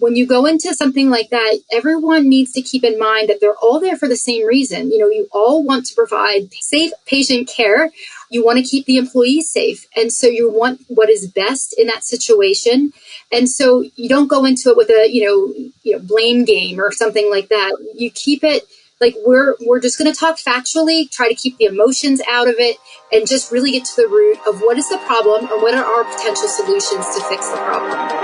when you go into something like that, everyone needs to keep in mind that they're all there for the same reason. You all want to provide safe patient care. You want to keep the employees safe. And so you want what is best in that situation. And so you don't go into it with a, blame game or something like that. You keep it like we're just going to talk factually, try to keep the emotions out of it, and just really get to the root of what is the problem and what are our potential solutions to fix the problem.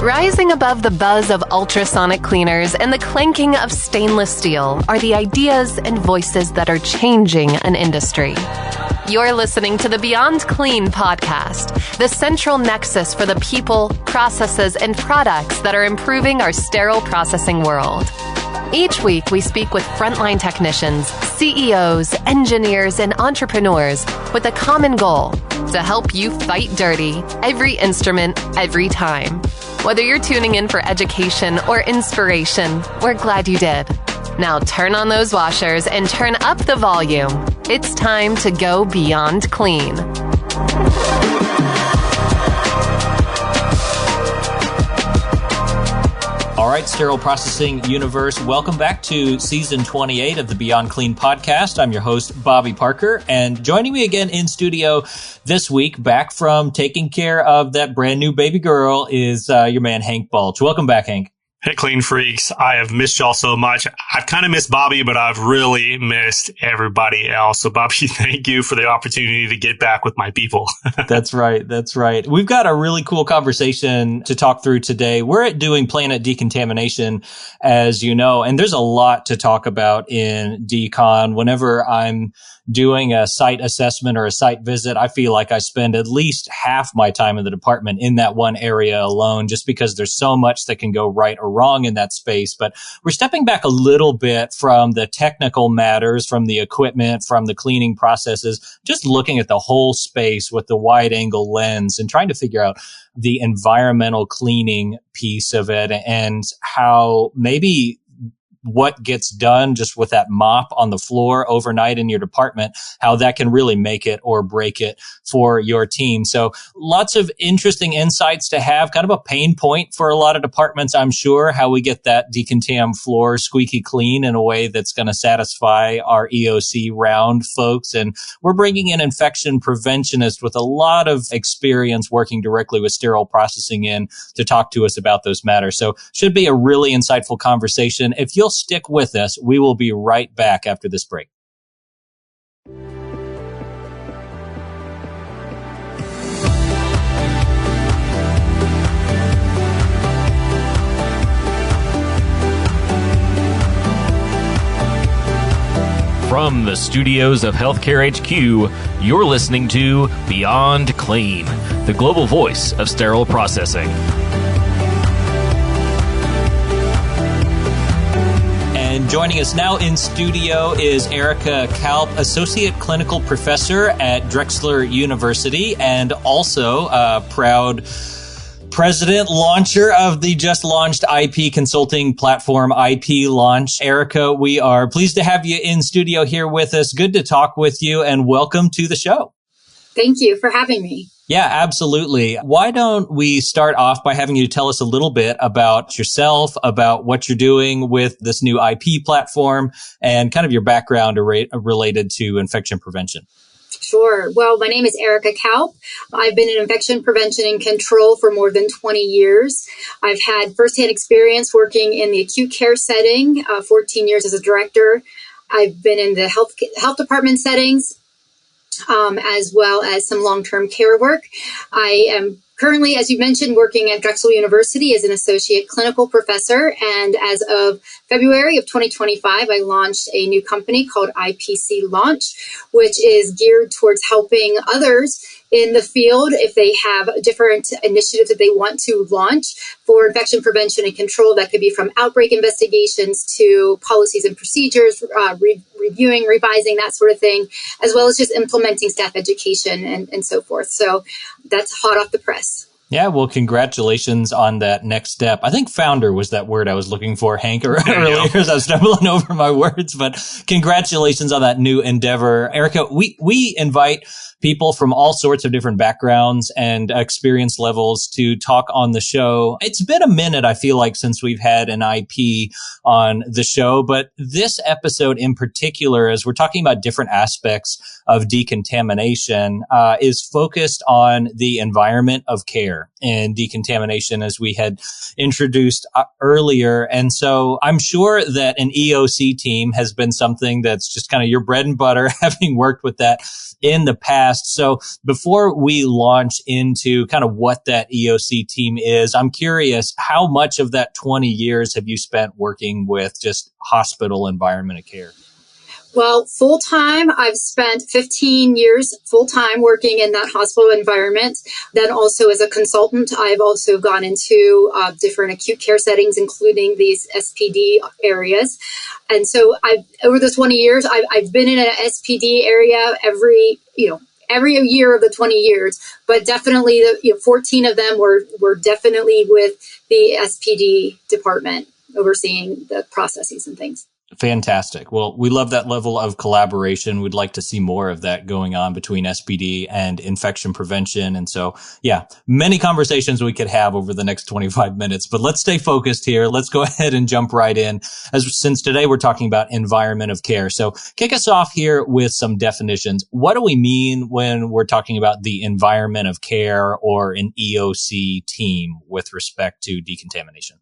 Rising above the buzz of ultrasonic cleaners and the clanking of stainless steel are the ideas and voices that are changing an industry. You're listening to the Beyond Clean podcast, the central nexus for the people, processes, and products that are improving our sterile processing world. Each week, we speak with frontline technicians, CEOs, engineers, and entrepreneurs with a common goal: to help you fight dirty, every instrument, every time. Whether you're tuning in for education or inspiration, we're glad you did. Now turn on those washers and turn up the volume. It's time to go beyond clean. All right, Sterile Processing Universe, welcome back to Season 28 of the Beyond Clean podcast. I'm your host, Bobby Parker, and joining me again in studio this week, back from taking care of that brand new baby girl, is your man, Hank Balch. Welcome back, Hank. Hey, Clean Freaks. I have missed y'all so much. I've kind of missed Bobby, but I've really missed everybody else. So, Bobby, thank you for the opportunity to get back with my people. That's right. That's right. We've got a really cool conversation to talk through today. We're at doing Planet Decontamination, as you know, and there's a lot to talk about in decon. Whenever I'm doing a site assessment or a site visit, I feel like I spend at least half my time in the department in that one area alone, just because there's so much that can go right or wrong in that space. But we're stepping back a little bit from the technical matters, from the equipment, from the cleaning processes, just looking at the whole space with the wide angle lens and trying to figure out the environmental cleaning piece of it and how maybe what gets done just with that mop on the floor overnight in your department, how that can really make it or break it for your team. So lots of interesting insights to have, kind of a pain point for a lot of departments, I'm sure, how we get that Decontam floor squeaky clean in a way that's going to satisfy our EOC round folks. And we're bringing in infection preventionists with a lot of experience working directly with sterile processing in to talk to us about those matters. So should be a really insightful conversation. If you'll stick with us, we will be right back after this break. From the studios of Healthcare HQ, you're listening to Beyond Clean, the global voice of sterile processing. And joining us now in studio is Ericka Kalp, Associate Clinical Professor at Drexel University and also a proud President, launcher of the just launched IP consulting platform, IP Launch. Ericka, we are pleased to have you in studio here with us. Good to talk with you and welcome to the show. Thank you for having me. Yeah, absolutely. Why don't we start off by having you tell us a little bit about yourself, about what you're doing with this new IP platform, and kind of your background related to infection prevention. Sure. Well, my name is Ericka Kalp. I've been in infection prevention and control for more than 20 years. I've had firsthand experience working in the acute care setting, 14 years as a director. I've been in the health department settings, as well as some long-term care work. I am currently, as you mentioned, working at Drexel University as an associate clinical professor. And as of February of 2025, I launched a new company called IPC Launch, which is geared towards helping others in the field if they have different initiatives that they want to launch for infection prevention and control. That could be from outbreak investigations to policies and procedures, reviewing, revising, that sort of thing, as well as just implementing staff education and so forth. So that's hot off the press. Yeah, well, congratulations on that next step. I think founder was that word I was looking for, Hank, earlier as I was stumbling over my words, but congratulations on that new endeavor. Ericka, we invite people from all sorts of different backgrounds and experience levels to talk on the show. It's been a minute, I feel like, since we've had an IP on the show, but this episode in particular, as we're talking about different aspects of decontamination, is focused on the environment of care and decontamination, as we had introduced earlier. And so I'm sure that an EOC team has been something that's just kind of your bread and butter, having worked with that in the past. So before we launch into kind of what that EOC team is, I'm curious, how much of that 20 years have you spent working with just hospital environment of care? Well, full-time, I've spent 15 years full-time working in that hospital environment. Then also as a consultant, I've also gone into different acute care settings, including these SPD areas. And so over the 20 years, I've been in an SPD area every year of the 20 years, but definitely 14 of them were definitely with the SPD department overseeing the processes and things. Fantastic. Well, we love that level of collaboration. We'd like to see more of that going on between SPD and infection prevention. And so, yeah, many conversations we could have over the next 25 minutes, but let's stay focused here. Let's go ahead and jump right in, since today we're talking about environment of care. So kick us off here with some definitions. What do we mean when we're talking about the environment of care or an EOC team with respect to decontamination?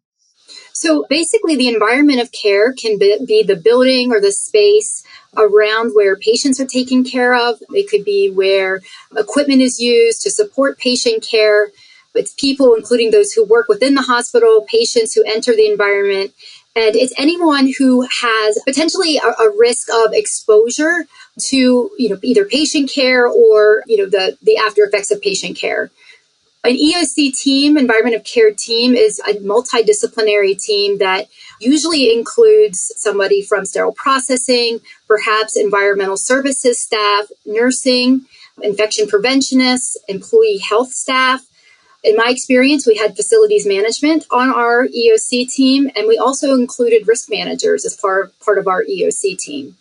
So basically, the environment of care can be the building or the space around where patients are taken care of. It could be where equipment is used to support patient care. It's people, including those who work within the hospital, patients who enter the environment. And it's anyone who has potentially a risk of exposure to, either patient care or, the after effects of patient care. An EOC team, environment of care team, is a multidisciplinary team that usually includes somebody from sterile processing, perhaps environmental services staff, nursing, infection preventionists, employee health staff. In my experience, we had facilities management on our EOC team, and we also included risk managers as part of our EOC team.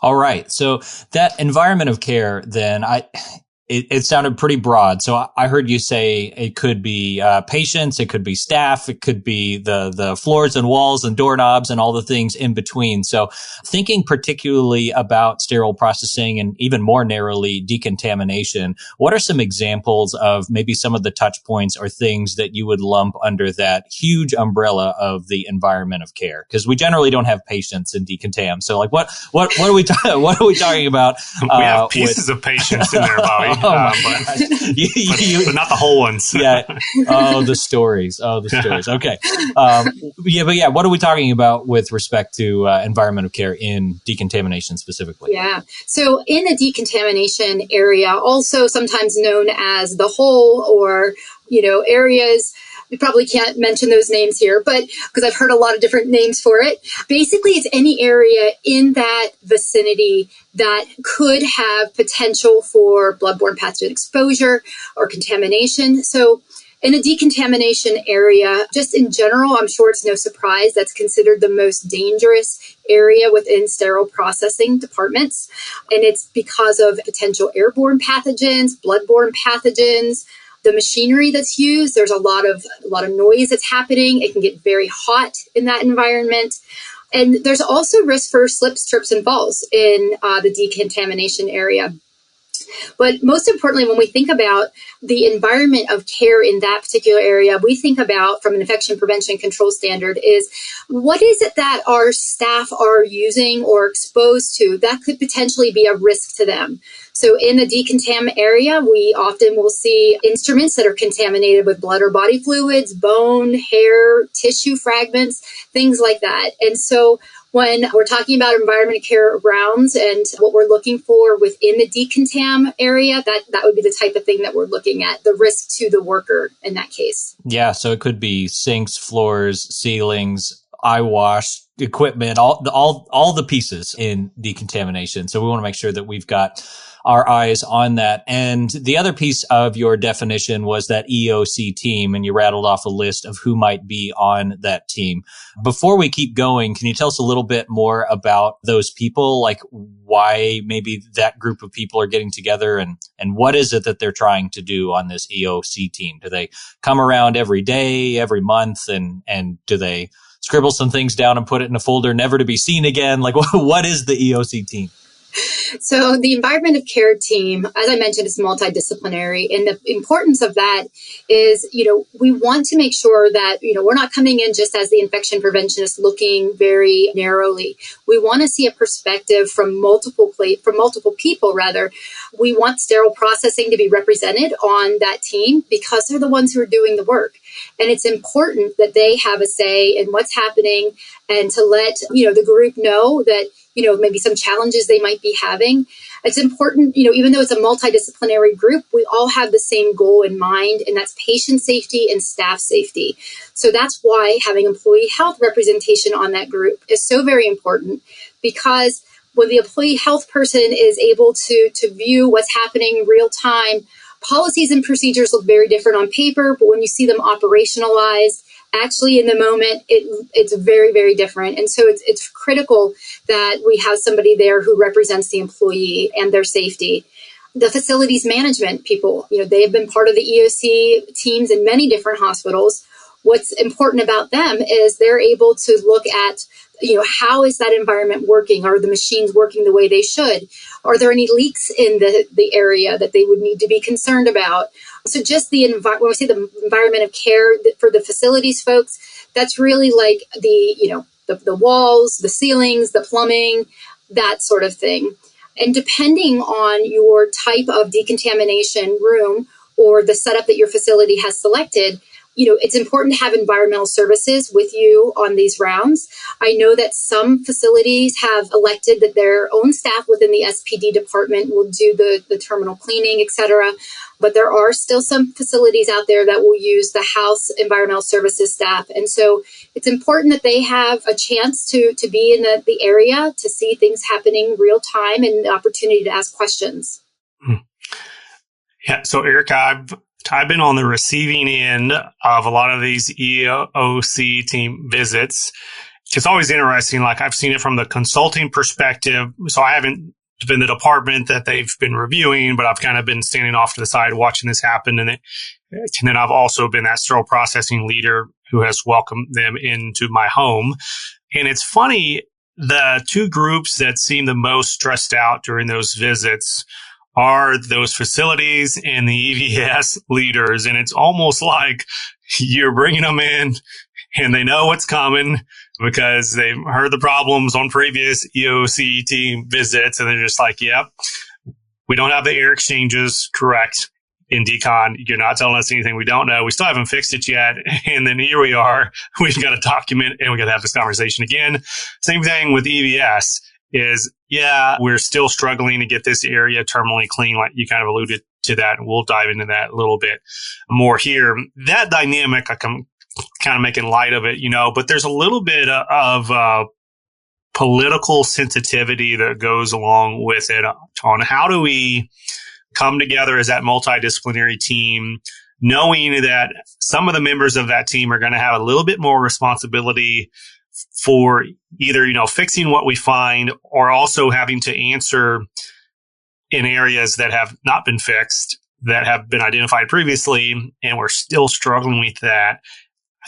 All right. So that environment of care, then, it sounded pretty broad. So I heard you say it could be patients, it could be staff, it could be the floors and walls and doorknobs and all the things in between. So thinking particularly about sterile processing and even more narrowly decontamination, what are some examples of maybe some of the touch points or things that you would lump under that huge umbrella of the environment of care? Because we generally don't have patients in decontam. So like what are we talking about? We have pieces of patients in there, Bobby. But not the whole ones. Yeah. Oh, the stories. Okay. But what are we talking about with respect to environment of care in decontamination specifically? Yeah. So in the decontamination area, also sometimes known as the hole or, areas, we probably can't mention those names here, but because I've heard a lot of different names for it. Basically, it's any area in that vicinity that could have potential for bloodborne pathogen exposure or contamination. So in a decontamination area, just in general, I'm sure it's no surprise that's considered the most dangerous area within sterile processing departments. And it's because of potential airborne pathogens, bloodborne pathogens, the machinery that's used. There's a lot of noise that's happening. It can get very hot in that environment. And there's also risk for slips, trips, and falls in the decontamination area. But most importantly, when we think about the environment of care in that particular area, we think about, from an infection prevention control standard, is what is it that our staff are using or exposed to that could potentially be a risk to them? So in the decontam area, we often will see instruments that are contaminated with blood or body fluids, bone, hair, tissue fragments, things like that. And so when we're talking about environment of care rounds and what we're looking for within the decontam area, that would be the type of thing that we're looking at, the risk to the worker in that case. Yeah, so it could be sinks, floors, ceilings, eye wash, equipment, all the pieces in decontamination. So we want to make sure that we've got our eyes on that. And the other piece of your definition was that EOC team, and you rattled off a list of who might be on that team. Before we keep going, can you tell us a little bit more about those people, like why maybe that group of people are getting together, and what is it that they're trying to do on this EOC team? Do they come around every day, every month, and do they scribble some things down and put it in a folder never to be seen again? Like, what is the EOC team? So the environment of care team, as I mentioned, is multidisciplinary. And the importance of that is, we want to make sure that, we're not coming in just as the infection preventionist looking very narrowly. We want to see a perspective from multiple people, rather. We want sterile processing to be represented on that team because they're the ones who are doing the work. And it's important that they have a say in what's happening and to let, the group know that, maybe some challenges they might be having. It's important, even though it's a multidisciplinary group, we all have the same goal in mind, and that's patient safety and staff safety. So that's why having employee health representation on that group is so very important, because when the employee health person is able to view what's happening real time, policies and procedures look very different on paper, but when you see them operationalized, actually in the moment, it's very, very different. And so it's critical that we have somebody there who represents the employee and their safety. The facilities management people, they have been part of the EOC teams in many different hospitals. What's important about them is they're able to look at, how is that environment working? Are the machines working the way they should? Are there any leaks in the area that they would need to be concerned about? So just when we say the environment of care for the facilities folks, that's really like the walls, the ceilings, the plumbing, that sort of thing. And depending on your type of decontamination room or the setup that your facility has selected, it's important to have environmental services with you on these rounds. I know that some facilities have elected that their own staff within the SPD department will do the terminal cleaning, et cetera. But there are still some facilities out there that will use the house environmental services staff. And so it's important that they have a chance to be in the area to see things happening real time and the opportunity to ask questions. Yeah. So Ericka, I've been on the receiving end of a lot of these EOC team visits. It's always interesting. Like, I've seen it from the consulting perspective. So I haven't been the department that they've been reviewing, but I've kind of been standing off to the side watching this happen. And then I've also been that sterile processing leader who has welcomed them into my home. And it's funny, the two groups that seem the most stressed out during those visits are those facilities and the EVS leaders. And it's almost like you're bringing them in and they know what's coming because they've heard the problems on previous EOC team visits. And they're just like, yep, we don't have the air exchanges correct in decon. You're not telling us anything we don't know. We still haven't fixed it yet. And then here we are. We've got to document and we got to have this conversation again. Same thing with EVS. We're still struggling to get this area terminally clean, like you kind of alluded to that, and we'll dive into that a little bit more here. That dynamic, I'm kind of making light of it, but there's a little bit of political sensitivity that goes along with it on how do we come together as that multidisciplinary team, knowing that some of the members of that team are going to have a little bit more responsibility for either, fixing what we find or also having to answer in areas that have not been fixed, that have been identified previously, and we're still struggling with that.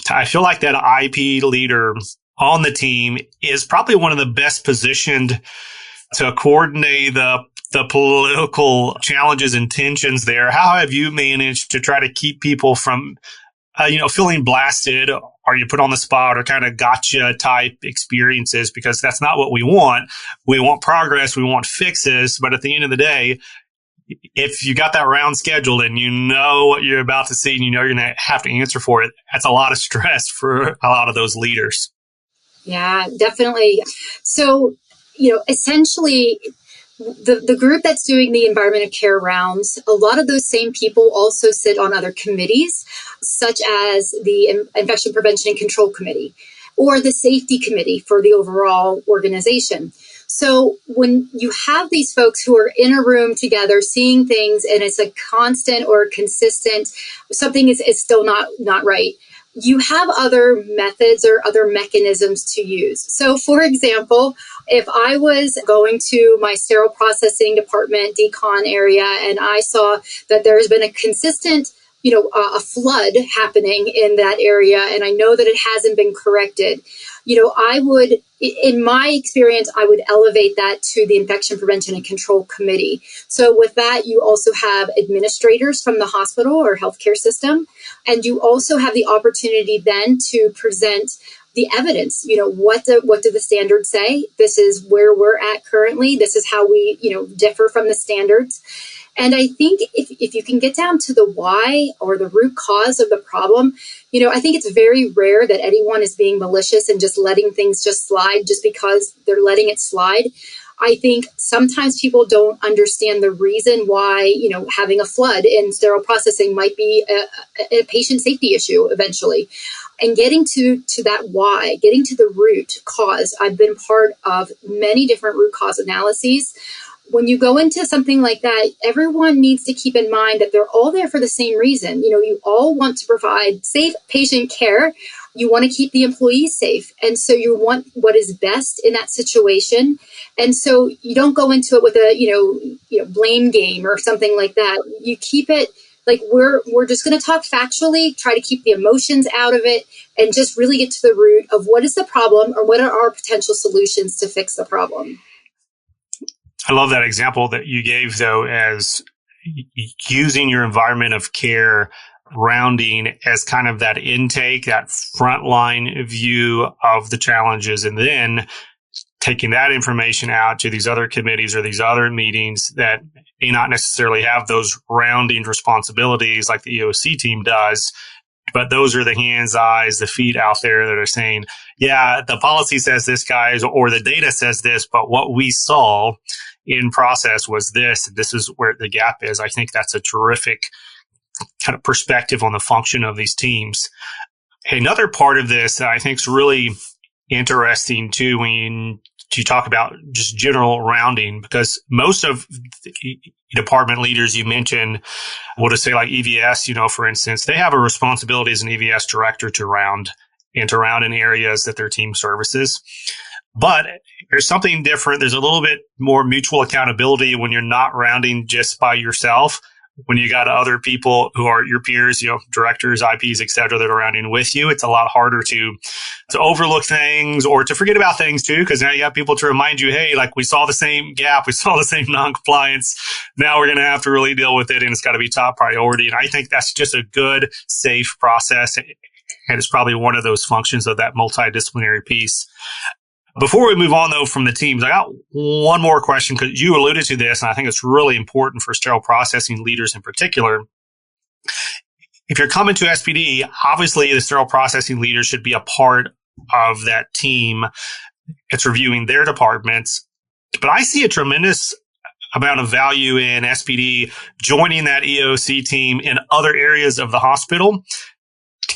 I feel like that IP leader on the team is probably one of the best positioned to coordinate the political challenges and tensions there. How have you managed to try to keep people from feeling blasted, or you put on the spot, or kind of gotcha type experiences? Because that's not what we want. We want progress. We want fixes. But at the end of the day, if you got that round scheduled and you know what you're about to see and you're going to have to answer for it, that's a lot of stress for a lot of those leaders. Yeah, definitely. So, essentially, the group that's doing the environment of care rounds, a lot of those same people also sit on other committees, such as the Infection Prevention and Control Committee or the Safety Committee for the overall organization. So when you have these folks who are in a room together seeing things and it's a constant or consistent, something is still not right. You have other methods or other mechanisms to use. So for example, if I was going to my sterile processing department, decon area, and I saw that there's been a consistent a flood happening in that area, and I know that it hasn't been corrected, I would, in my experience, I would elevate that to the Infection Prevention and Control Committee. So with that, you also have administrators from the hospital or healthcare system, and you also have the opportunity then to present the evidence. What do the standards say? This is where we're at currently. This is how we, differ from the standards. And I think if you can get down to the why or the root cause of the problem, I think it's very rare that anyone is being malicious and just letting things just slide just because they're letting it slide. I think sometimes people don't understand the reason why, having a flood in sterile processing might be a patient safety issue eventually. And getting to that why, getting to the root cause. I've been part of many different root cause analyses. When you go into something like that, everyone needs to keep in mind that they're all there for the same reason. You all want to provide safe patient care. You want to keep the employees safe. And so you want what is best in that situation. And so you don't go into it with a, blame game or something like that. You keep it like we're just going to talk factually, try to keep the emotions out of it, and just really get to the root of what is the problem or what are our potential solutions to fix the problem. I love that example that you gave, though, as using your environment of care rounding as kind of that intake, that frontline view of the challenges, and then taking that information out to these other committees or these other meetings that may not necessarily have those rounding responsibilities like the EOC team does. But those are the hands, eyes, the feet out there that are saying, yeah, the policy says this, guys, or the data says this, but what we saw in process was this. This is where the gap is. I think that's a terrific kind of perspective on the function of these teams. Another part of this that I think is really interesting too, when you talk about just general rounding, because most of the department leaders you mentioned, we'll just say like EVS, for instance, they have a responsibility as an EVS director to round in areas that their team services. But there's something different. There's a little bit more mutual accountability when you're not rounding just by yourself. When you got other people who are your peers, directors, IPs, et cetera, that are rounding with you, it's a lot harder to overlook things or to forget about things too, because now you got people to remind you, hey, like we saw the same gap, we saw the same non-compliance. Now we're going to have to really deal with it, and it's got to be top priority. And I think that's just a good, safe process. And it's probably one of those functions of that multidisciplinary piece. Before we move on, though, from the teams, I got one more question because you alluded to this, and I think it's really important for sterile processing leaders in particular. If you're coming to SPD, obviously the sterile processing leader should be a part of that team. It's reviewing their departments. But I see a tremendous amount of value in SPD joining that EOC team in other areas of the hospital.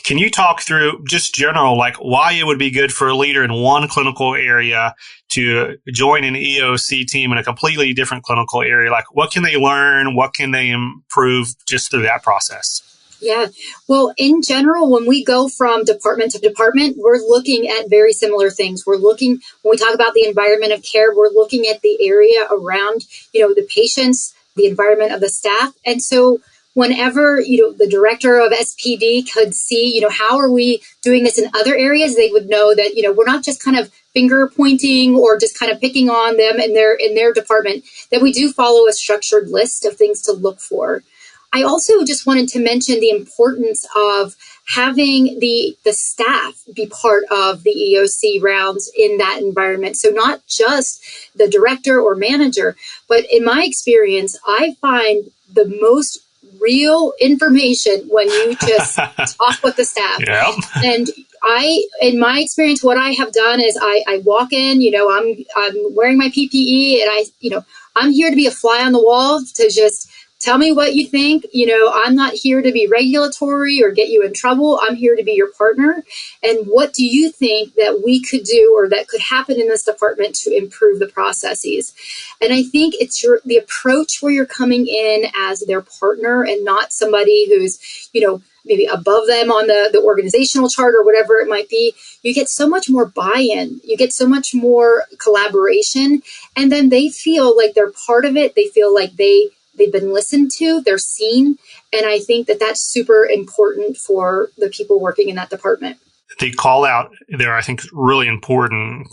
Can you talk through just general, like why it would be good for a leader in one clinical area to join an EOC team in a completely different clinical area? Like what can they learn? What can they improve just through that process? Yeah. Well, in general, when we go from department to department, we're looking at very similar things. When we talk about the environment of care, we're looking at the area around, the patients, the environment of the staff. And so whenever, the director of SPD could see, how are we doing this in other areas, they would know that, we're not just kind of finger pointing or just kind of picking on them in their department, that we do follow a structured list of things to look for. I also just wanted to mention the importance of having the staff be part of the EOC rounds in that environment. So not just the director or manager, but in my experience, I find the most real information when you just talk with the staff. Yep. And in my experience, what I have done is I walk in, I'm wearing my PPE, and I'm here to be a fly on the wall to just Tell me what you think. I'm not here to be regulatory or get you in trouble. I'm here to be your partner. And what do you think that we could do or that could happen in this department to improve the processes? And I think it's the approach where you're coming in as their partner and not somebody who's, maybe above them on the organizational chart or whatever it might be. You get so much more buy-in. You get so much more collaboration. And then they feel like they're part of it. They feel like they've been listened to, they're seen. And I think that that's super important for the people working in that department. The call out there, I think, is really important.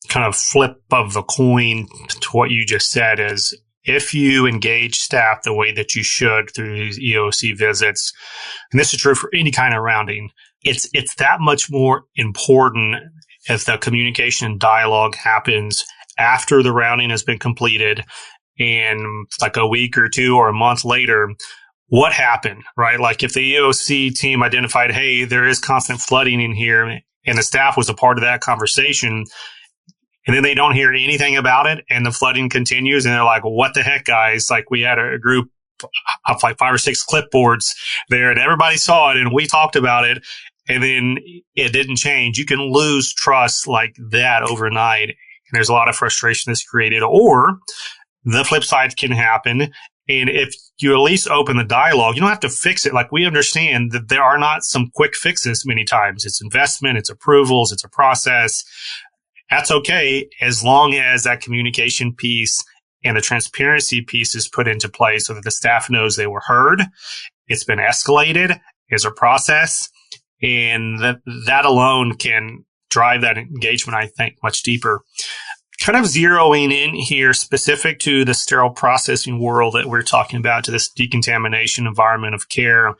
Kind of flip of the coin to what you just said is if you engage staff the way that you should through these EOC visits, and this is true for any kind of rounding, it's that much more important if the communication and dialogue happens after the rounding has been completed and like a week or two or a month later. What happened, right? Like if the EOC team identified, hey, there is constant flooding in here, and the staff was a part of that conversation, and then they don't hear anything about it and the flooding continues and they're like, what the heck, guys? Like we had a group of like 5 or 6 clipboards there and everybody saw it and we talked about it and then it didn't change. You can lose trust like that overnight. And there's a lot of frustration that's created. Or the flip side can happen. And if you at least open the dialogue, you don't have to fix it. Like we understand that there are not some quick fixes many times. It's investment, it's approvals, it's a process. That's okay as long as that communication piece and the transparency piece is put into place so that the staff knows they were heard. It's been escalated as a process. And that alone can drive that engagement, I think, much deeper. Kind of zeroing in here specific to the sterile processing world that we're talking about, to this decontamination environment of care.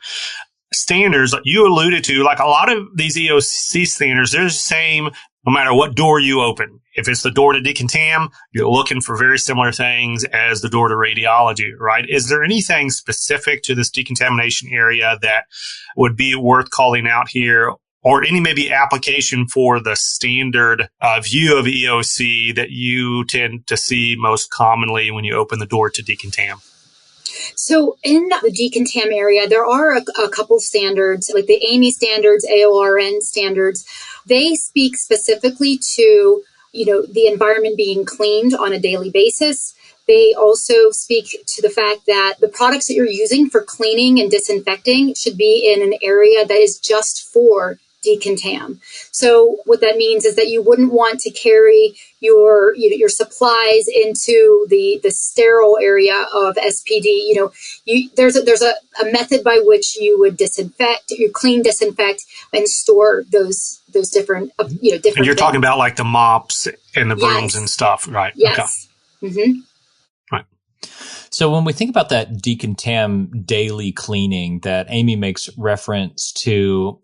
Standards you alluded to, like a lot of these EOC standards, they're the same no matter what door you open. If it's the door to Decontam, you're looking for very similar things as the door to radiology, right? Is there anything specific to this decontamination area that would be worth calling out here, or any maybe application for the standard view of EOC that you tend to see most commonly when you open the door to Decontam? So in the Decontam area, there are a couple standards, like the AAMI standards, AORN standards. They speak specifically to, the environment being cleaned on a daily basis. They also speak to the fact that the products that you're using for cleaning and disinfecting should be in an area that is just for Decontam. So what that means is that you wouldn't want to carry your supplies into the sterile area of SPD. There's a method by which you would disinfect, you clean, disinfect, and store those different different. And you're talking about like the mops and the brooms and stuff, right? Yes. Okay. Mm-hmm. Right. So when we think about that Decontam daily cleaning that Amy makes reference to,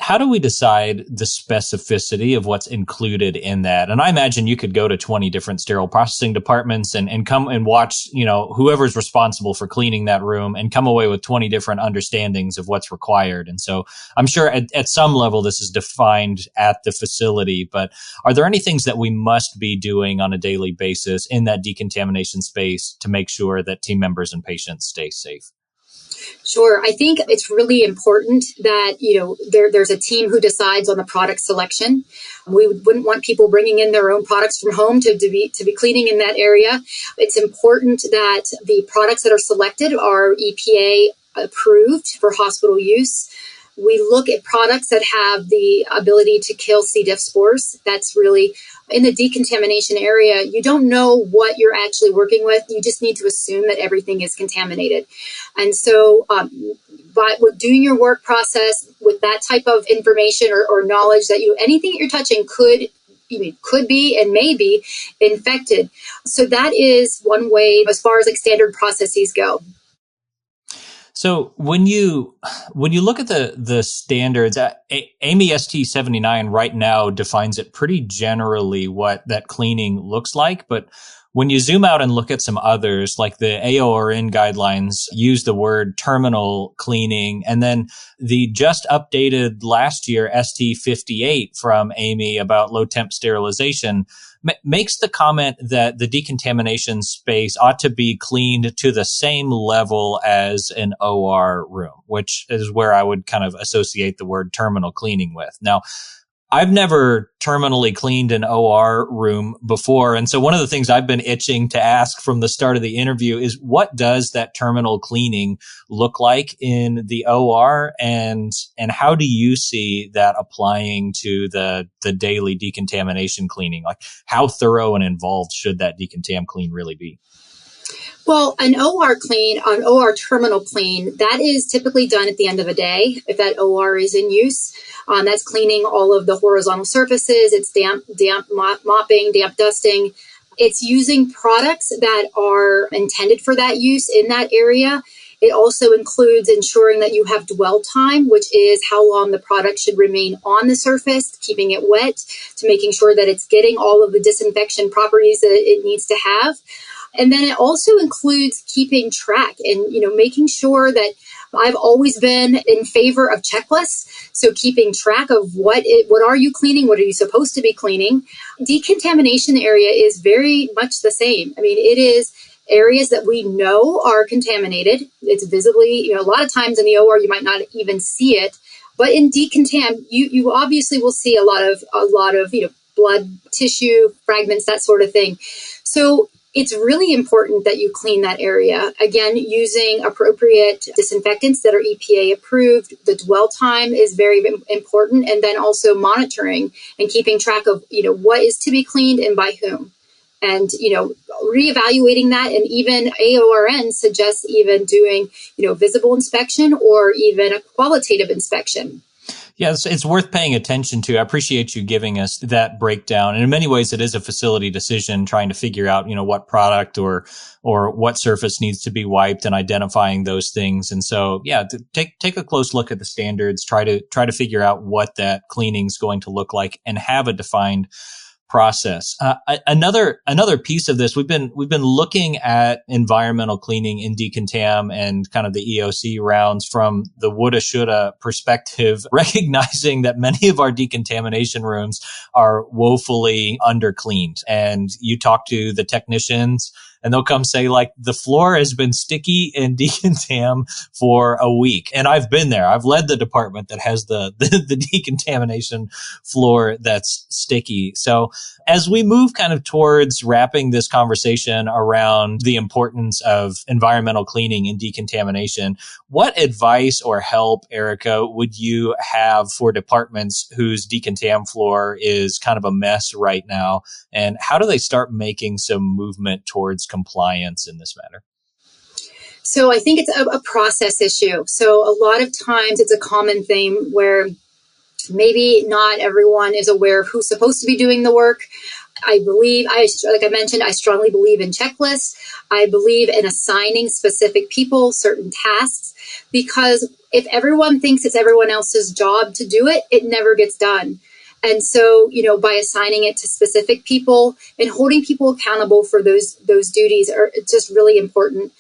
how do we decide the specificity of what's included in that? And I imagine you could go to 20 different sterile processing departments and come and watch, whoever's responsible for cleaning that room and come away with 20 different understandings of what's required. And so I'm sure at some level this is defined at the facility, but are there any things that we must be doing on a daily basis in that decontamination space to make sure that team members and patients stay safe? Sure. I think it's really important that, there's a team who decides on the product selection. We wouldn't want people bringing in their own products from home to be cleaning in that area. It's important that the products that are selected are EPA approved for hospital use. We look at products that have the ability to kill C. diff spores. That's really, in the decontamination area, you don't know what you're actually working with. You just need to assume that everything is contaminated. And so by doing your work process with that type of information or knowledge that anything that you're touching could be and may be infected. So that is one way as far as like standard processes go. So when you look at the standards, AAMI ST79 right now defines it pretty generally what that cleaning looks like. But when you zoom out and look at some others, like the AORN guidelines use the word terminal cleaning, and then the just updated last year ST58 from AAMI about low temp sterilization makes the comment that the decontamination space ought to be cleaned to the same level as an OR room, which is where I would kind of associate the word terminal cleaning with. Now, I've never terminally cleaned an OR room before. And so one of the things I've been itching to ask from the start of the interview is, what does that terminal cleaning look like in the OR? And how do you see that applying to the daily decontamination cleaning? Like, how thorough and involved should that decontam clean really be? Well, an OR terminal clean, that is typically done at the end of a day if that OR is in use. That's cleaning all of the horizontal surfaces. It's damp mopping, damp dusting. It's using products that are intended for that use in that area. It also includes ensuring that you have dwell time, which is how long the product should remain on the surface, keeping it wet, to making sure that it's getting all of the disinfection properties that it needs to have. And then it also includes keeping track and, making sure that I've always been in favor of checklists. So keeping track of what are you cleaning? What are you supposed to be cleaning? Decontamination area is very much the same. I mean, it is areas that we know are contaminated. It's visibly, a lot of times in the OR, you might not even see it. But in decontam, you obviously will see a lot of blood, tissue, fragments, that sort of thing. So it's really important that you clean that area. Again, using appropriate disinfectants that are EPA approved. The dwell time is very important. And then also monitoring and keeping track of, what is to be cleaned and by whom. And, reevaluating that. And even AORN suggests even doing, visible inspection or even a qualitative inspection. Yeah, it's worth paying attention to. I appreciate you giving us that breakdown. And in many ways, it is a facility decision trying to figure out, what product or what surface needs to be wiped and identifying those things. And so, yeah, take a close look at the standards, try to figure out what that cleaning is going to look like and have a defined process. Another piece of this, we've been looking at environmental cleaning in Decontam and kind of the EOC rounds from the woulda shoulda perspective, recognizing that many of our decontamination rooms are woefully undercleaned. And you talk to the technicians and they'll come say, like, the floor has been sticky in Decontam for a week. And I've been there. I've led the department that has the decontamination floor that's sticky. So as we move kind of towards wrapping this conversation around the importance of environmental cleaning and decontamination, what advice or help, Ericka, would you have for departments whose decontam floor is kind of a mess right now? And how do they start making some movement towards compliance in this matter? So I think it's a process issue. So a lot of times it's a common theme where maybe not everyone is aware of who's supposed to be doing the work. Like I mentioned, I strongly believe in checklists. I believe in assigning specific people certain tasks, because if everyone thinks it's everyone else's job to do it, it never gets done. And so, by assigning it to specific people and holding people accountable for those duties are just really important.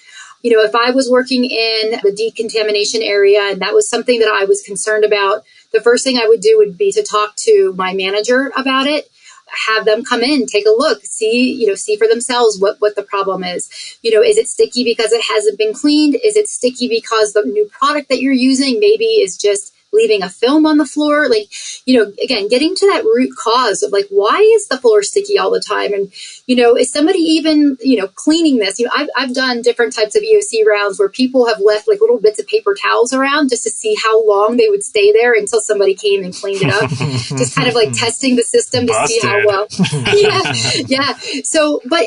If I was working in the decontamination area and that was something that I was concerned about, the first thing I would do would be to talk to my manager about it, have them come in, take a look, see for themselves what the problem is. Is it sticky because it hasn't been cleaned? Is it sticky because the new product that you're using maybe is just leaving a film on the floor? Again, getting to that root cause of why is the floor sticky all the time? And, is somebody even, cleaning this? I've done different types of EOC rounds where people have left little bits of paper towels around just to see how long they would stay there until somebody came and cleaned it up. Just kind of testing the system to see how well. Yeah. So, but,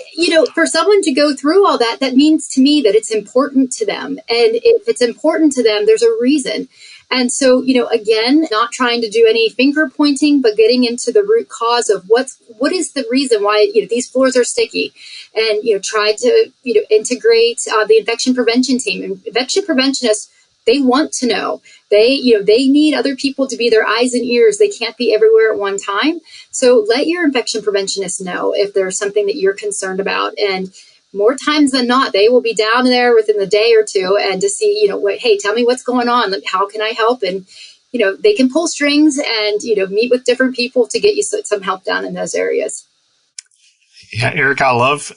for someone to go through all that, that means to me that it's important to them. And if it's important to them, there's a reason. And so, again, not trying to do any finger pointing, but getting into the root cause of what is the reason why, these floors are sticky, and, try to, integrate the infection prevention team. And infection preventionists, they want to know. They need other people to be their eyes and ears. They can't be everywhere at one time. So let your infection preventionists know if there's something that you're concerned about. And more times than not, they will be down there within the day or two and to see, hey, tell me what's going on. How can I help? And, they can pull strings and, meet with different people to get you some help down in those areas. Yeah, Eric, I love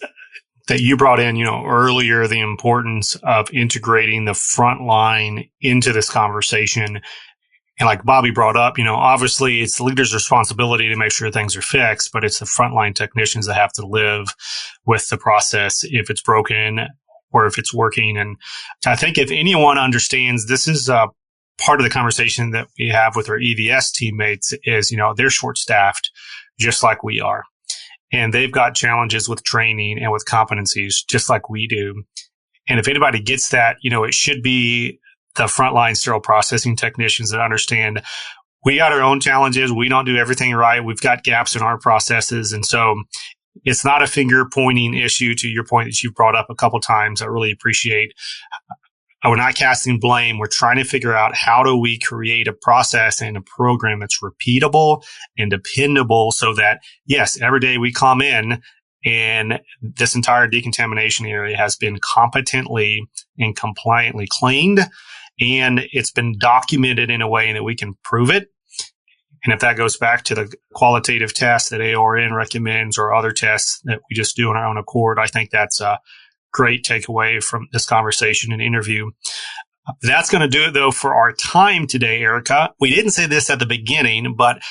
that you brought in, earlier the importance of integrating the front line into this conversation. And like Bobby brought up, obviously it's the leader's responsibility to make sure things are fixed, but it's the frontline technicians that have to live with the process if it's broken or if it's working. And I think if anyone understands, this is part of the conversation that we have with our EVS teammates is, they're short-staffed just like we are. And they've got challenges with training and with competencies just like we do. And if anybody gets that, it should be the frontline sterile processing technicians that understand we got our own challenges. We don't do everything right. We've got gaps in our processes. And so it's not a finger pointing issue, to your point that you've brought up a couple times. I really appreciate. We're not casting blame. We're trying to figure out how do we create a process and a program that's repeatable and dependable so that, yes, every day we come in and this entire decontamination area has been competently and compliantly cleaned, and it's been documented in a way that we can prove it. And if that goes back to the qualitative tests that AORN recommends or other tests that we just do on our own accord, I think that's a great takeaway from this conversation and interview. That's going to do it, though, for our time today, Ericka. We didn't say this at the beginning, but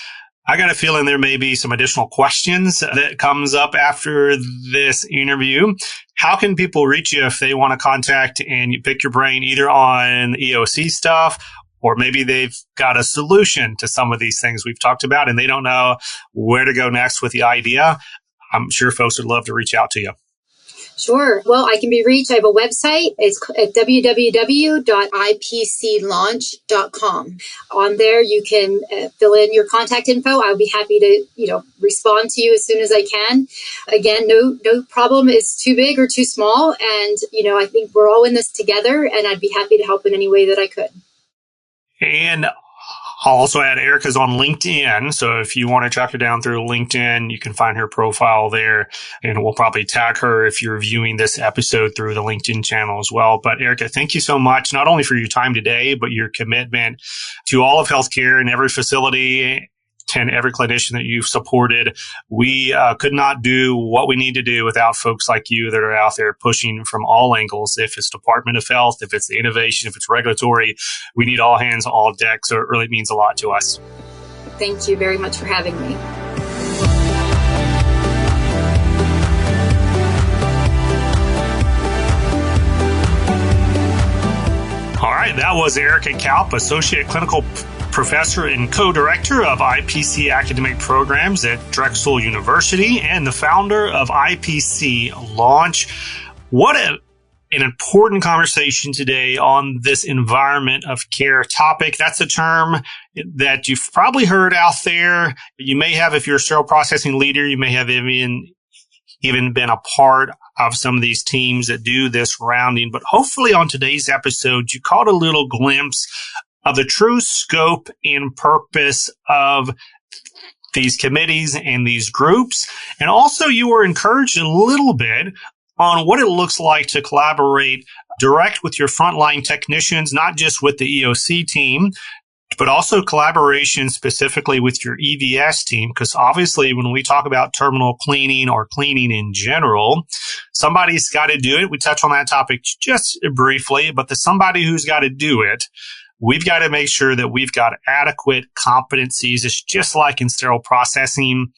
I got a feeling there may be some additional questions that comes up after this interview. How can people reach you if they want to contact and you pick your brain either on EOC stuff, or maybe they've got a solution to some of these things we've talked about and they don't know where to go next with the idea? I'm sure folks would love to reach out to you. Sure. Well, I can be reached. I have a website. It's at www.ipclaunch.com. On there, you can fill in your contact info. I'll be happy to, respond to you as soon as I can. Again, no problem is too big or too small. And, I think we're all in this together, and I'd be happy to help in any way that I could. And I'll also add Ericka's on LinkedIn. So if you want to track her down through LinkedIn, you can find her profile there. And we'll probably tag her if you're viewing this episode through the LinkedIn channel as well. But Ericka, thank you so much, not only for your time today, but your commitment to all of healthcare and every facility and every clinician that you've supported. We could not do what we need to do without folks like you that are out there pushing from all angles. If it's Department of Health, if it's the innovation, if it's regulatory, we need all hands, all decks. So it really means a lot to us. Thank you very much for having me. All right, that was Ericka Kalp, Associate Clinical Professor and Co-Director of IPC Academic Programs at Drexel University and the founder of IPC Launch. What an important conversation today on this environment of care topic. That's a term that you've probably heard out there. You may have, if you're a sterile processing leader, you may have even been a part of some of these teams that do this rounding. But hopefully on today's episode, you caught a little glimpse of the true scope and purpose of these committees and these groups. And also you were encouraged a little bit on what it looks like to collaborate direct with your frontline technicians, not just with the EOC team, but also collaboration specifically with your EVS team. Because obviously when we talk about terminal cleaning or cleaning in general, somebody's got to do it. We touch on that topic just briefly, but the somebody who's got to do it, we've got to make sure that we've got adequate competencies. It's just like in sterile processing.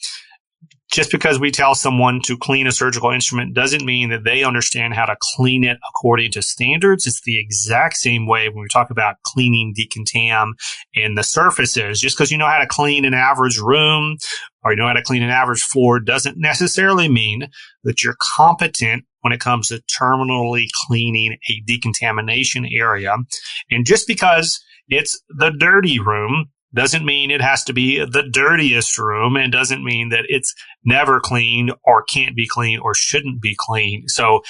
Just because we tell someone to clean a surgical instrument doesn't mean that they understand how to clean it according to standards. It's the exact same way when we talk about cleaning decontam and the surfaces. Just because you know how to clean an average room or you know how to clean an average floor doesn't necessarily mean that you're competent when it comes to terminally cleaning a decontamination area. And just because it's the dirty room doesn't mean it has to be the dirtiest room, and doesn't mean that it's never cleaned or can't be cleaned or shouldn't be cleaned. So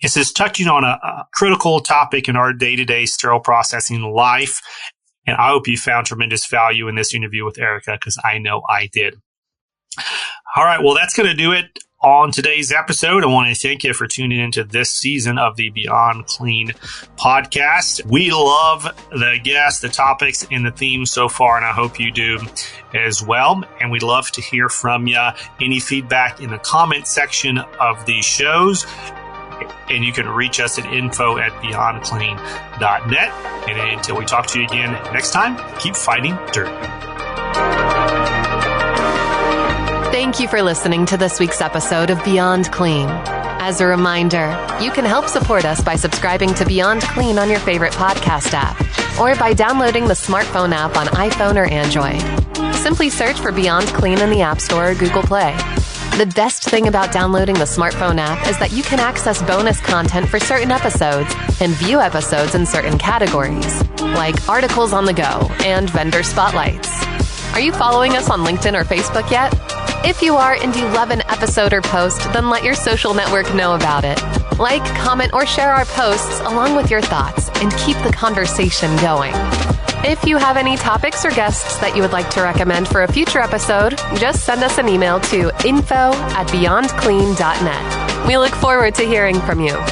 this is touching on a critical topic in our day-to-day sterile processing life. And I hope you found tremendous value in this interview with Ericka, because I know I did. All right. Well, that's going to do it on today's episode. I want to thank you for tuning into this season of the Beyond Clean podcast. We love the guests, the topics, and the themes so far, and I hope you do as well. And we'd love to hear from you. Any feedback in the comment section of these shows. And you can reach us at info@beyondclean.net. And until we talk to you again next time, keep fighting dirt. Thank you for listening to this week's episode of Beyond Clean. As a reminder, you can help support us by subscribing to Beyond Clean on your favorite podcast app, or by downloading the smartphone app on iPhone or Android. Simply search for Beyond Clean in the App Store or Google Play. The best thing about downloading the smartphone app is that you can access bonus content for certain episodes and view episodes in certain categories, like articles on the go and vendor spotlights. Are you following us on LinkedIn or Facebook yet? If you are and you love an episode or post, then let your social network know about it. Like, comment, or share our posts along with your thoughts and keep the conversation going. If you have any topics or guests that you would like to recommend for a future episode, just send us an email to info@beyondclean.net. We look forward to hearing from you.